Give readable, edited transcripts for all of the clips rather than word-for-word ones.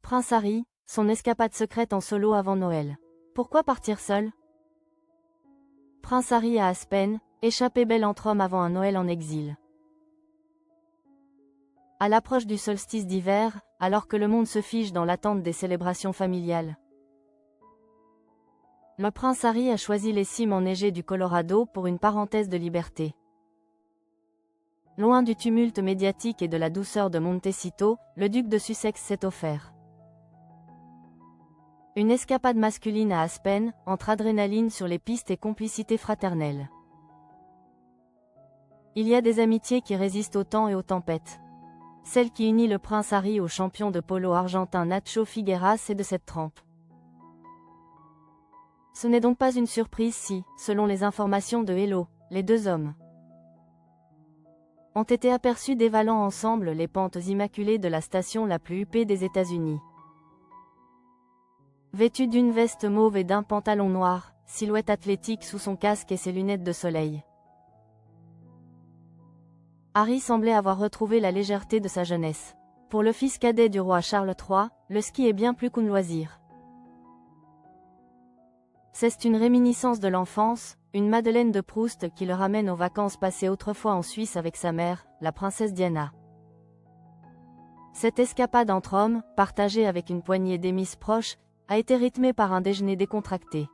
Prince Harry, son escapade secrète en solo avant Noël. Pourquoi partir seul? Prince Harry à Aspen, échappé bel entre hommes avant un Noël en exil. À l'approche du solstice d'hiver, alors que le monde se fige dans l'attente des célébrations familiales, le prince Harry a choisi les cimes enneigées du Colorado pour une parenthèse de liberté. Loin du tumulte médiatique et de la douceur de Montecito, le duc de Sussex s'est offert une escapade masculine à Aspen, entre adrénaline sur les pistes et complicité fraternelle. Il y a des amitiés qui résistent au temps et aux tempêtes. Celle qui unit le prince Harry au champion de polo argentin Nacho Figueras est de cette trempe. Ce n'est donc pas une surprise si, selon les informations de Hello, les deux hommes ont été aperçus dévalant ensemble les pentes immaculées de la station la plus huppée des États-Unis. Vêtu d'une veste mauve et d'un pantalon noir, silhouette athlétique sous son casque et ses lunettes de soleil, Harry semblait avoir retrouvé la légèreté de sa jeunesse. Pour le fils cadet du roi Charles III, le ski est bien plus qu'un loisir. C'est une réminiscence de l'enfance, une Madeleine de Proust qui le ramène aux vacances passées autrefois en Suisse avec sa mère, la princesse Diana. Cette escapade entre hommes, partagée avec une poignée d'amis proches, a été rythmée par un déjeuner décontracté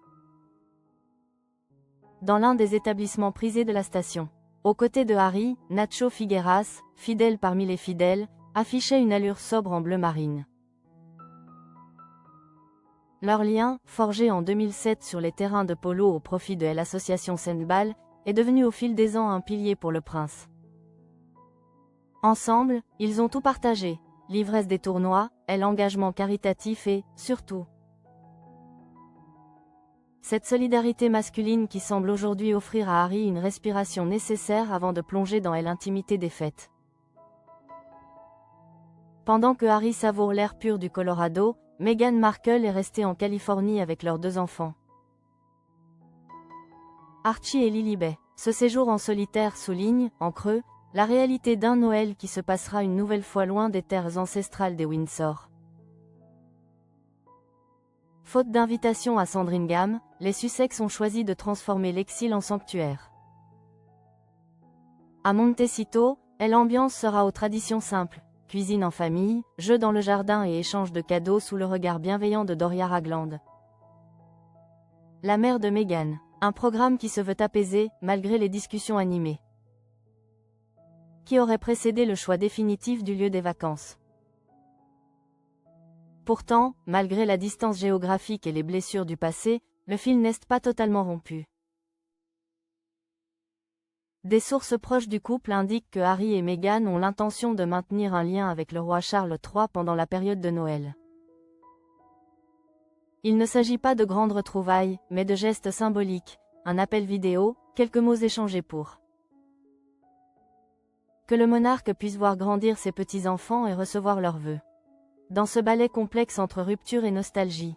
dans l'un des établissements prisés de la station. Aux côtés de Harry, Nacho Figueras, fidèle parmi les fidèles, affichait une allure sobre en bleu marine. Leur lien, forgé en 2007 sur les terrains de polo au profit de l'association Sandball, est devenu au fil des ans un pilier pour le prince. Ensemble, ils ont tout partagé, l'ivresse des tournois, et l'engagement caritatif et, surtout, cette solidarité masculine qui semble aujourd'hui offrir à Harry une respiration nécessaire avant de plonger dans l'intimité des fêtes. Pendant que Harry savoure l'air pur du Colorado, Meghan Markle est restée en Californie avec leurs deux enfants, Archie et Lilibet. Ce séjour en solitaire souligne, en creux, la réalité d'un Noël qui se passera une nouvelle fois loin des terres ancestrales des Windsor. Faute d'invitation à Sandringham, les Sussex ont choisi de transformer l'exil en sanctuaire. À Montecito, l'ambiance sera aux traditions simples, cuisine en famille, jeux dans le jardin et échange de cadeaux sous le regard bienveillant de Doria Ragland, la mère de Meghan. Un programme qui se veut apaisé, malgré les discussions animées qui auraient précédé le choix définitif du lieu des vacances. Pourtant, malgré la distance géographique et les blessures du passé, le fil n'est pas totalement rompu. Des sources proches du couple indiquent que Harry et Meghan ont l'intention de maintenir un lien avec le roi Charles III pendant la période de Noël. Il ne s'agit pas de grandes retrouvailles, mais de gestes symboliques, un appel vidéo, quelques mots échangés pour que le monarque puisse voir grandir ses petits-enfants et recevoir leurs vœux. Dans ce ballet complexe entre rupture et nostalgie,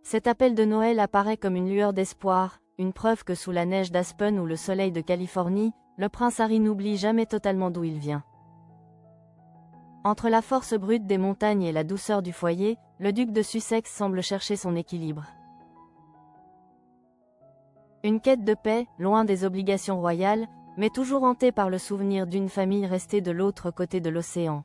cet appel de Noël apparaît comme une lueur d'espoir, une preuve que sous la neige d'Aspen ou le soleil de Californie, le prince Harry n'oublie jamais totalement d'où il vient. Entre la force brute des montagnes et la douceur du foyer, le duc de Sussex semble chercher son équilibre. Une quête de paix, loin des obligations royales, mais toujours hantée par le souvenir d'une famille restée de l'autre côté de l'océan.